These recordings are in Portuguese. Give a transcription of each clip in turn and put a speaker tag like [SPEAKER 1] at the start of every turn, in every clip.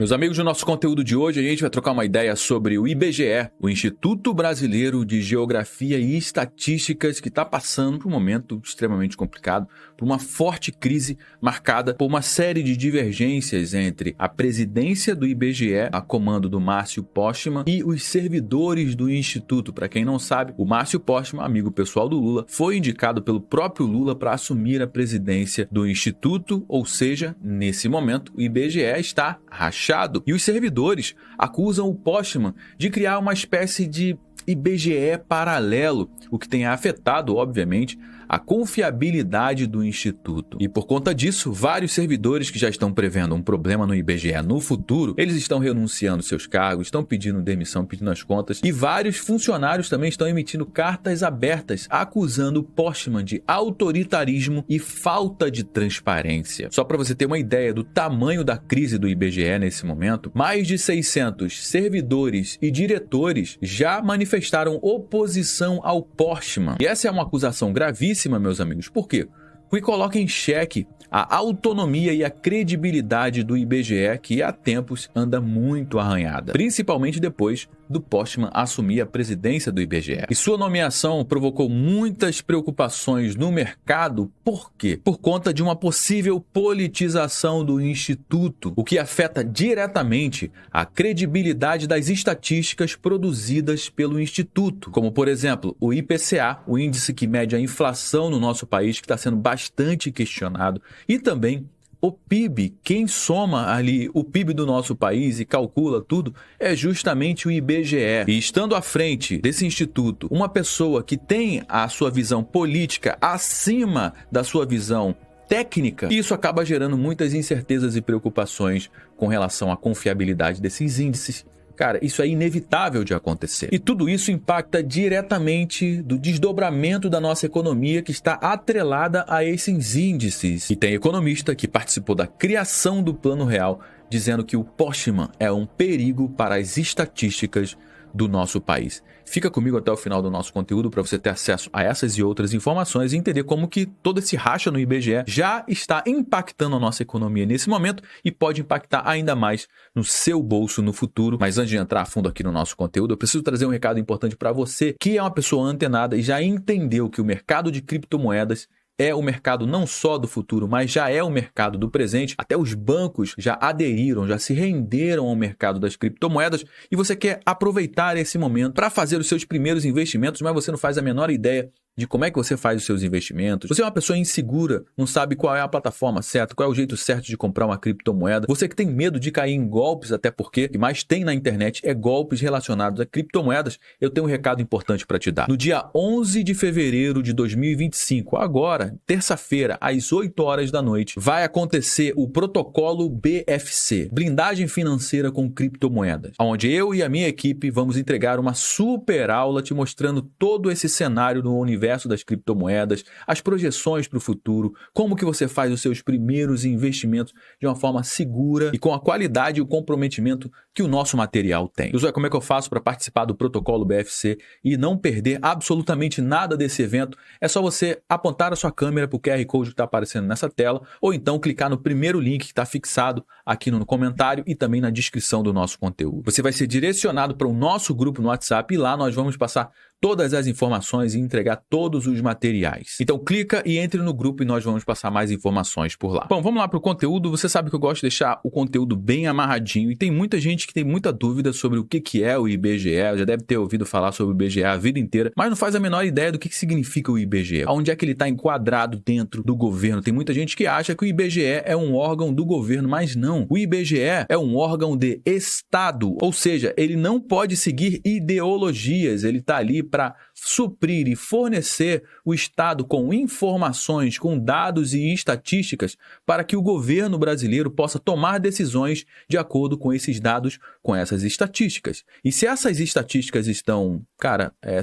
[SPEAKER 1] Meus amigos, no nosso conteúdo de hoje a gente vai trocar uma ideia sobre o IBGE, o Instituto Brasileiro de Geografia e Estatísticas, que está passando por um momento extremamente complicado, por uma forte crise marcada por uma série de divergências entre a presidência do IBGE, a comando do Márcio Postman, e os servidores do Instituto. Para quem não sabe, o Márcio Postman, amigo pessoal do Lula, foi indicado pelo próprio Lula para assumir a presidência do Instituto, ou seja, nesse momento o IBGE está rachado. E os servidores acusam o Postman de criar uma espécie de IBGE paralelo, o que tem afetado, obviamente, a confiabilidade do Instituto. E por conta disso, vários servidores que já estão prevendo um problema no IBGE no futuro, eles estão renunciando seus cargos, estão pedindo demissão, pedindo as contas, e vários funcionários também estão emitindo cartas abertas acusando o Postman de autoritarismo e falta de transparência. Só para você ter uma ideia do tamanho da crise do IBGE nesse momento, mais de 600 servidores e diretores já manifestaram oposição ao Postman. E essa é uma acusação gravíssima, meus amigos. Por quê? Porque coloca em xeque a autonomia e a credibilidade do IBGE, que há tempos anda muito arranhada, principalmente depois do Postman assumir a presidência do IBGE. E sua nomeação provocou muitas preocupações no mercado. Por quê? Por conta de uma possível politização do Instituto, o que afeta diretamente a credibilidade das estatísticas produzidas pelo Instituto, como, por exemplo, o IPCA, o índice que mede a inflação no nosso país, que está sendo bastante questionado, e também o PIB. Quem soma ali o PIB do nosso país e calcula tudo é justamente o IBGE. E estando à frente desse instituto uma pessoa que tem a sua visão política acima da sua visão técnica, isso acaba gerando muitas incertezas e preocupações com relação à confiabilidade desses índices. Cara, isso é inevitável de acontecer. E tudo isso impacta diretamente do desdobramento da nossa economia, que está atrelada a esses índices. E tem economista que participou da criação do Plano Real, dizendo que o Postman é um perigo para as estatísticas do nosso país. Fica comigo até o final do nosso conteúdo para você ter acesso a essas e outras informações e entender como que todo esse racha no IBGE já está impactando a nossa economia nesse momento e pode impactar ainda mais no seu bolso no futuro. Mas antes de entrar a fundo aqui no nosso conteúdo, eu preciso trazer um recado importante para você que é uma pessoa antenada e já entendeu que o mercado de criptomoedas é o mercado não só do futuro, mas já é o mercado do presente. Até os bancos já aderiram, já se renderam ao mercado das criptomoedas e você quer aproveitar esse momento para fazer os seus primeiros investimentos, mas você não faz a menor ideia de como é que você faz os seus investimentos. Você é uma pessoa insegura, não sabe qual é a plataforma certa, qual é o jeito certo de comprar uma criptomoeda. Você que tem medo de cair em golpes, até porque o que mais tem na internet é golpes relacionados a criptomoedas. Eu tenho um recado importante para te dar. No dia 11 de fevereiro de 2025, agora, terça-feira, às 8 horas da noite, vai acontecer o protocolo BFC, blindagem financeira com criptomoedas, onde eu e a minha equipe vamos entregar uma super aula te mostrando todo esse cenário no universo das criptomoedas, as projeções para o futuro, como que você faz os seus primeiros investimentos de uma forma segura e com a qualidade e o comprometimento que o nosso material tem. Josué, como é que eu faço para participar do protocolo BFC e não perder absolutamente nada desse evento? É só você apontar a sua câmera para o QR Code que está aparecendo nessa tela ou então clicar no primeiro link que está fixado aqui no comentário e também na descrição do nosso conteúdo. Você vai ser direcionado para o nosso grupo no WhatsApp e lá nós vamos passar todas as informações e entregar todos os materiais. Então clica e entre no grupo e nós vamos passar mais informações por lá. Bom, vamos lá para o conteúdo. Você sabe que eu gosto de deixar o conteúdo bem amarradinho e tem muita gente que tem muita dúvida sobre o que é o IBGE. Já deve ter ouvido falar sobre o IBGE a vida inteira, mas não faz a menor ideia do que significa o IBGE. Onde é que ele está enquadrado dentro do governo? Tem muita gente que acha que o IBGE é um órgão do governo, mas não. O IBGE é um órgão de Estado, ou seja, ele não pode seguir ideologias, ele está ali para suprir e fornecer o Estado com informações, com dados e estatísticas para que o governo brasileiro possa tomar decisões de acordo com esses dados, com essas estatísticas. E se essas estatísticas estão,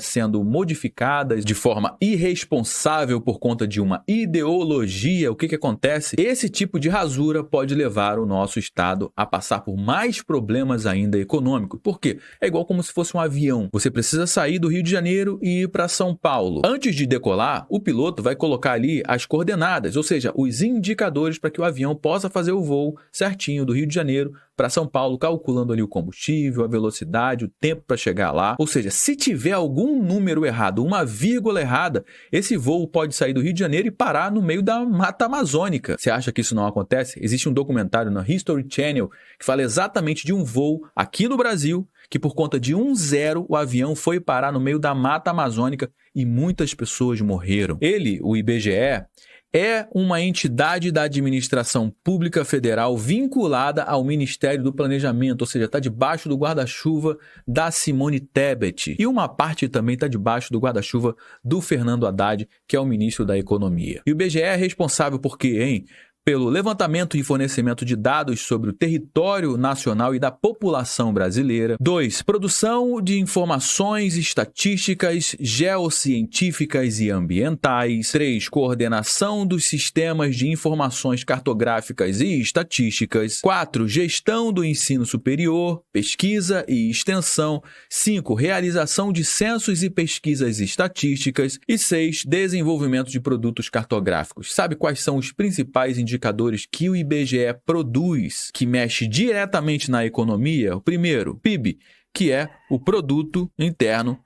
[SPEAKER 1] sendo modificadas de forma irresponsável por conta de uma ideologia, o que acontece? Esse tipo de rasura pode levar o nosso Estado a passar por mais problemas ainda econômicos. Por quê? É igual como se fosse um avião. Você precisa sair do Rio de Janeiro e ir para São Paulo. Antes de decolar, o piloto vai colocar ali as coordenadas, ou seja, os indicadores para que o avião possa fazer o voo certinho do Rio de Janeiro para São Paulo, calculando ali o combustível, a velocidade, o tempo para chegar lá. Ou seja, se tiver algum número errado, uma vírgula errada, esse voo pode sair do Rio de Janeiro e parar no meio da Mata Amazônica. Você acha que isso não acontece? Existe um documentário na History Channel que fala exatamente de um voo aqui no Brasil, que por conta de um zero, o avião foi parar no meio da Mata Amazônica e muitas pessoas morreram. Ele, o IBGE, é uma entidade da administração pública federal vinculada ao Ministério do Planejamento, ou seja, está debaixo do guarda-chuva da Simone Tebet. E uma parte também está debaixo do guarda-chuva do Fernando Haddad, que é o ministro da Economia. E o IBGE é responsável por quê, hein? Pelo levantamento e fornecimento de dados sobre o território nacional e da população brasileira. 2. Produção de informações estatísticas, geocientíficas e ambientais. 3. Coordenação dos sistemas de informações cartográficas e estatísticas. 4. Gestão do ensino superior, pesquisa e extensão. 5. Realização de censos e pesquisas estatísticas. E 6. Desenvolvimento de produtos cartográficos. Sabe quais são os principais indicadores que o IBGE produz, que mexe diretamente na economia? O primeiro, PIB, que é o Produto Interno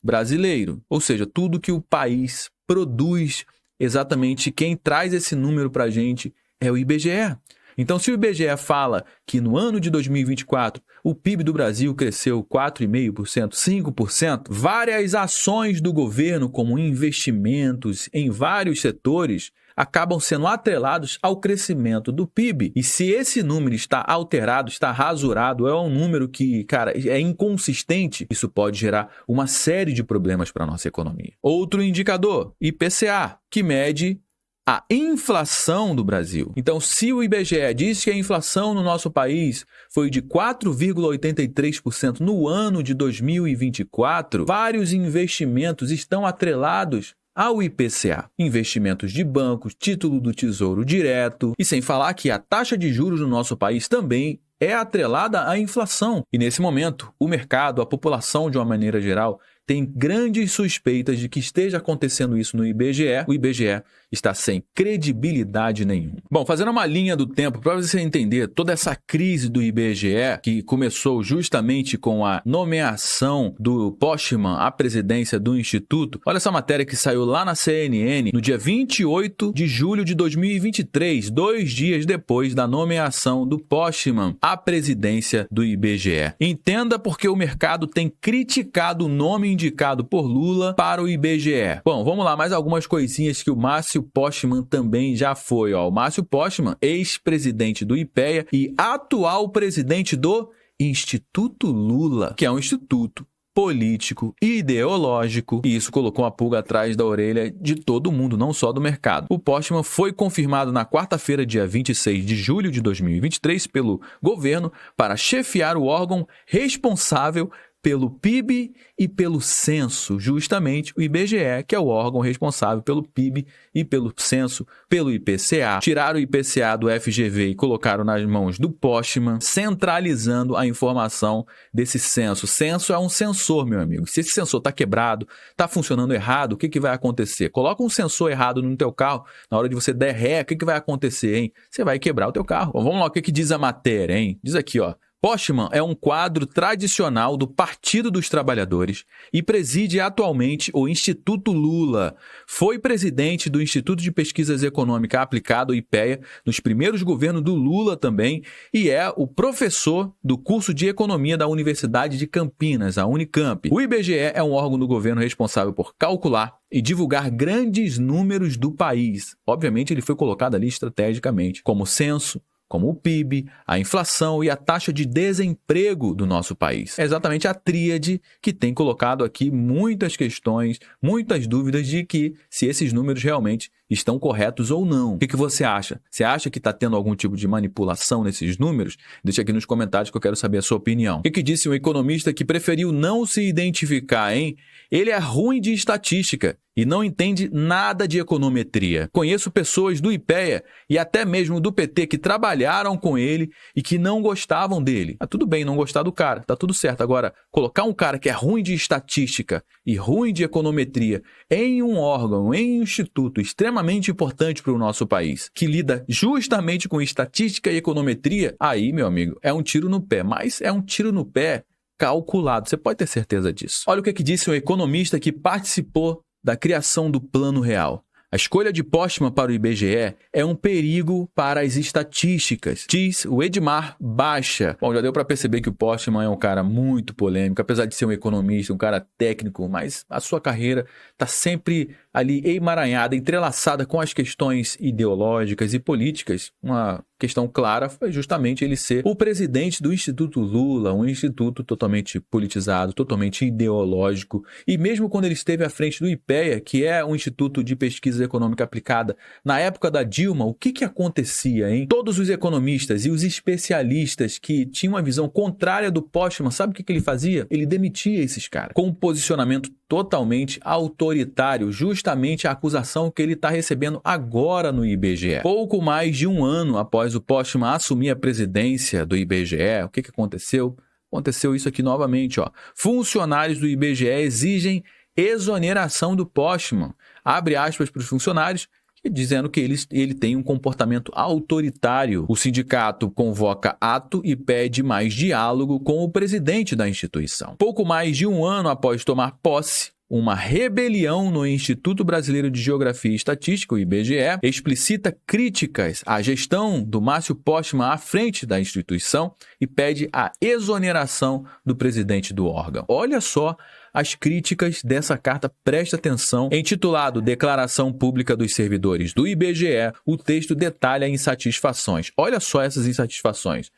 [SPEAKER 1] Brasileiro, ou seja, tudo que o país produz. Exatamente quem traz esse número para a gente é o IBGE. Então, se o IBGE fala que no ano de 2024 o PIB do Brasil cresceu 4,5%, 5%, várias ações do governo, como investimentos em vários setores, acabam sendo atrelados ao crescimento do PIB. E se esse número está alterado, está rasurado, é um número que, cara, é inconsistente, isso pode gerar uma série de problemas para a nossa economia. Outro indicador, IPCA, que mede a inflação do Brasil. Então, se o IBGE diz que a inflação no nosso país foi de 4,83% no ano de 2024, vários investimentos estão atrelados ao IPCA. Investimentos de bancos, título do Tesouro Direto, e sem falar que a taxa de juros no nosso país também é atrelada à inflação. E nesse momento, o mercado, a população de uma maneira geral, tem grandes suspeitas de que esteja acontecendo isso no IBGE. O IBGE está sem credibilidade nenhuma. Bom, fazendo uma linha do tempo para você entender toda essa crise do IBGE, que começou justamente com a nomeação do Postman à presidência do Instituto, olha essa matéria que saiu lá na CNN no dia 28 de julho de 2023, 2 dias depois da nomeação do Postman à presidência do IBGE. Entenda porque o mercado tem criticado o nome indicado por Lula para o IBGE. Bom, vamos lá, mais algumas coisinhas que o Márcio Postman também já foi. O Márcio Postman, ex-presidente do IPEA e atual presidente do Instituto Lula, que é um instituto político e ideológico, e isso colocou uma pulga atrás da orelha de todo mundo, não só do mercado. O Postman foi confirmado na quarta-feira, dia 26 de julho de 2023, pelo governo para chefiar o órgão responsável pelo PIB e pelo censo, justamente o IBGE, que é o órgão responsável pelo PIB e pelo censo, pelo IPCA. Tiraram o IPCA do FGV e colocaram nas mãos do Postman, centralizando a informação desse censo. Censo é um sensor, meu amigo. Se esse sensor está quebrado, está funcionando errado, o que vai acontecer? Coloca um sensor errado no teu carro, na hora de você der ré, o que vai acontecer, hein? Você vai quebrar o teu carro. Bom, vamos lá, o que diz a matéria, hein? Diz aqui, ó. Postman é um quadro tradicional do Partido dos Trabalhadores e preside atualmente o Instituto Lula. Foi presidente do Instituto de Pesquisas Econômicas Aplicada, o IPEA, nos primeiros governos do Lula também, e é o professor do curso de Economia da Universidade de Campinas, a Unicamp. O IBGE é um órgão do governo responsável por calcular e divulgar grandes números do país. Obviamente, ele foi colocado ali estrategicamente, como o censo, como o PIB, a inflação e a taxa de desemprego do nosso país. É exatamente a tríade que tem colocado aqui muitas questões, muitas dúvidas de que se esses números realmente estão corretos ou não. O que você acha? Você acha que está tendo algum tipo de manipulação nesses números? Deixa aqui nos comentários que eu quero saber a sua opinião. O que disse um economista que preferiu não se identificar, hein? Ele é ruim de estatística e não entende nada de econometria. Conheço pessoas do IPEA e até mesmo do PT que trabalharam com ele e que não gostavam dele. Ah, tudo bem não gostar do cara, tá tudo certo. Agora, colocar um cara que é ruim de estatística e ruim de econometria em um órgão, em um instituto extremamente extremamente importante para o nosso país, que lida justamente com estatística e econometria, aí, meu amigo, é um tiro no pé, mas é um tiro no pé calculado, você pode ter certeza disso. Olha o que disse um economista que participou da criação do Plano Real. A escolha de Postman para o IBGE é um perigo para as estatísticas, diz o Edmar Baixa. Bom, já deu para perceber que o Postman é um cara muito polêmico, apesar de ser um economista, um cara técnico, mas a sua carreira está sempre ali emaranhada, entrelaçada com as questões ideológicas e políticas. Uma questão clara foi justamente ele ser o presidente do Instituto Lula, um instituto totalmente politizado, totalmente ideológico. E mesmo quando ele esteve à frente do IPEA, que é um instituto de pesquisa econômica aplicada, na época da Dilma, o que acontecia, hein? Todos os economistas e os especialistas que tinham uma visão contrária do Postman, sabe o que ele fazia? Ele demitia esses caras, com um posicionamento totalmente autoritário, justamente a acusação que ele está recebendo agora no IBGE. Pouco mais de um ano após o Postman assumir a presidência do IBGE, o que aconteceu? Aconteceu isso aqui novamente, ó. Funcionários do IBGE exigem exoneração do Postman. Abre aspas para os funcionários, dizendo que ele tem um comportamento autoritário. O sindicato convoca ato e pede mais diálogo com o presidente da instituição. Pouco mais de um ano após tomar posse, uma rebelião no Instituto Brasileiro de Geografia e Estatística, o IBGE, explicita críticas à gestão do Márcio Postman à frente da instituição e pede a exoneração do presidente do órgão. Olha só as críticas dessa carta, presta atenção. Intitulado Declaração Pública dos Servidores do IBGE, o texto detalha insatisfações. Olha só essas insatisfações.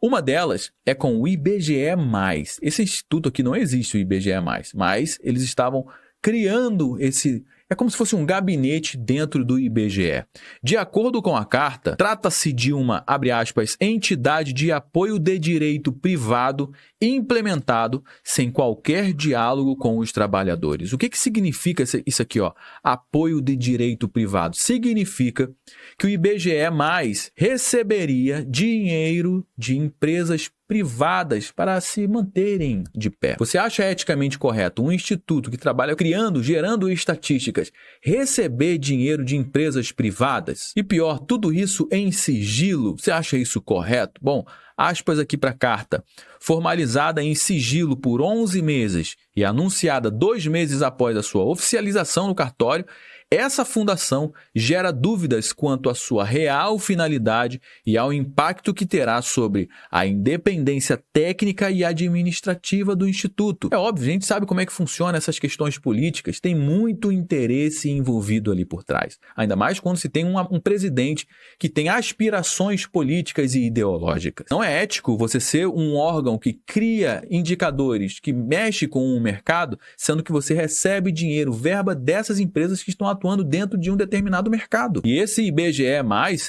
[SPEAKER 1] Uma delas é com o IBGE+. Esse instituto aqui não existe, o IBGE+, mas eles estavam criando esse... É como se fosse um gabinete dentro do IBGE. De acordo com a carta, trata-se de uma, abre aspas, entidade de apoio de direito privado implementado sem qualquer diálogo com os trabalhadores. O que significa isso aqui, ó? Apoio de direito privado. Significa que o IBGE+ receberia dinheiro de empresas privadas para se manterem de pé. Você acha eticamente correto um instituto que trabalha gerando estatísticas, receber dinheiro de empresas privadas? E pior, tudo isso em sigilo. Você acha isso correto? Bom, aspas aqui para a carta. Formalizada em sigilo por 11 meses e anunciada 2 meses após a sua oficialização no cartório, essa fundação gera dúvidas quanto à sua real finalidade e ao impacto que terá sobre a independência técnica e administrativa do Instituto. É óbvio, a gente sabe como é que funciona essas questões políticas, tem muito interesse envolvido ali por trás. Ainda mais quando se tem um presidente que tem aspirações políticas e ideológicas. Não é ético você ser um órgão que cria indicadores, que mexe com o mercado, sendo que você recebe dinheiro, verba dessas empresas que estão atuando dentro de um determinado mercado. E esse IBGE+,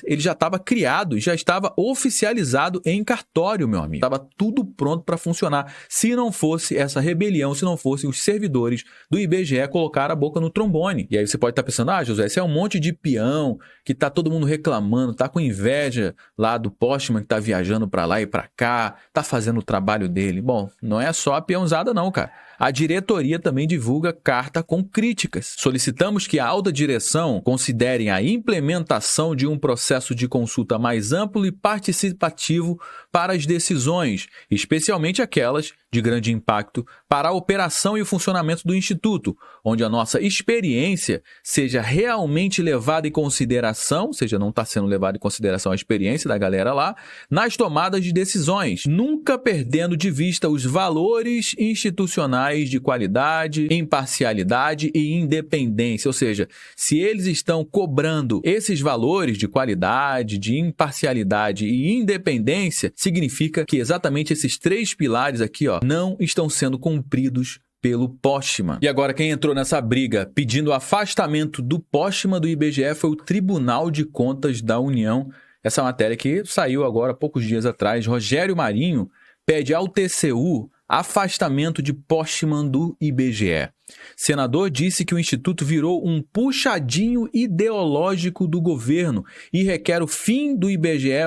[SPEAKER 1] ele já estava criado, já estava oficializado em cartório, meu amigo. Estava tudo pronto para funcionar. Se não fosse essa rebelião, se não fossem os servidores do IBGE colocar a boca no trombone. E aí você pode estar pensando, José, esse é um monte de peão que tá todo mundo reclamando, tá com inveja lá do Postman que tá viajando para lá e para cá, tá fazendo o trabalho dele. Bom, não é só a peãozada não, cara. A diretoria também divulga carta com críticas. Solicitamos que a alta direção considere a implementação de um processo de consulta mais amplo e participativo para as decisões, especialmente aquelas de grande impacto para a operação e o funcionamento do Instituto, onde a nossa experiência seja realmente levada em consideração, ou seja, não está sendo levada em consideração a experiência da galera lá, nas tomadas de decisões, nunca perdendo de vista os valores institucionais de qualidade, imparcialidade e independência. Ou seja, se eles estão cobrando esses valores de qualidade, de imparcialidade e independência, significa que exatamente esses 3 pilares aqui, ó, não estão sendo cumpridos pelo Postman. E agora quem entrou nessa briga pedindo o afastamento do Postman do IBGE foi o Tribunal de Contas da União. Essa matéria que saiu agora há poucos dias atrás. Rogério Marinho pede ao TCU afastamento de Postman do IBGE. Senador disse que o Instituto virou um puxadinho ideológico do governo e requer o fim do IBGE+,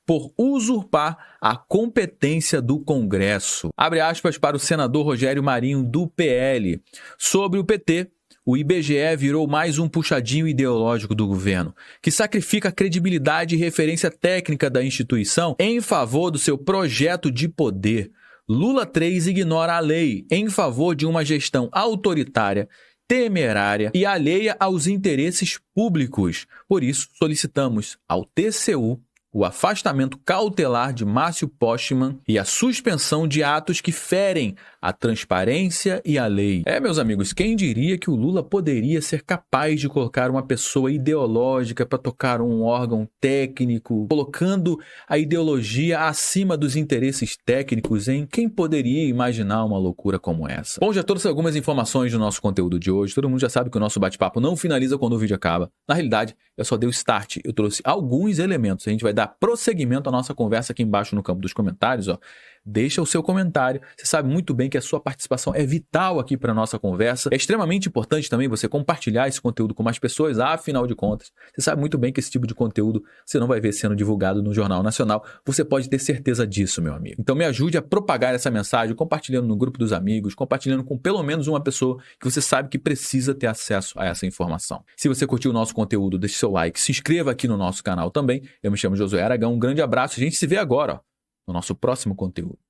[SPEAKER 1] por usurpar a competência do Congresso. Abre aspas para o senador Rogério Marinho, do PL. Sobre o PT, o IBGE virou mais um puxadinho ideológico do governo, que sacrifica a credibilidade e referência técnica da instituição em favor do seu projeto de poder. Lula 3 ignora a lei em favor de uma gestão autoritária, temerária e alheia aos interesses públicos. Por isso, solicitamos ao TCU o afastamento cautelar de Márcio Postman e a suspensão de atos que ferem a transparência e a lei. Meus amigos, quem diria que o Lula poderia ser capaz de colocar uma pessoa ideológica para tocar um órgão técnico, colocando a ideologia acima dos interesses técnicos, hein? Quem poderia imaginar uma loucura como essa? Bom, já trouxe algumas informações do nosso conteúdo de hoje. Todo mundo já sabe que o nosso bate-papo não finaliza quando o vídeo acaba. Na realidade, eu só dei o start. Eu trouxe alguns elementos. A gente vai dar prosseguimento à nossa conversa aqui embaixo no campo dos comentários, ó. Deixa o seu comentário. Você sabe muito bem que a sua participação é vital aqui para a nossa conversa. É extremamente importante também você compartilhar esse conteúdo com mais pessoas, afinal de contas. Você sabe muito bem que esse tipo de conteúdo você não vai ver sendo divulgado no Jornal Nacional. Você pode ter certeza disso, meu amigo. Então me ajude a propagar essa mensagem, compartilhando no grupo dos amigos, compartilhando com pelo menos uma pessoa que você sabe que precisa ter acesso a essa informação. Se você curtiu o nosso conteúdo, deixe seu like, se inscreva aqui no nosso canal também. Eu me chamo Josué Aragão, um grande abraço. A gente se vê agora, ó, no nosso próximo conteúdo.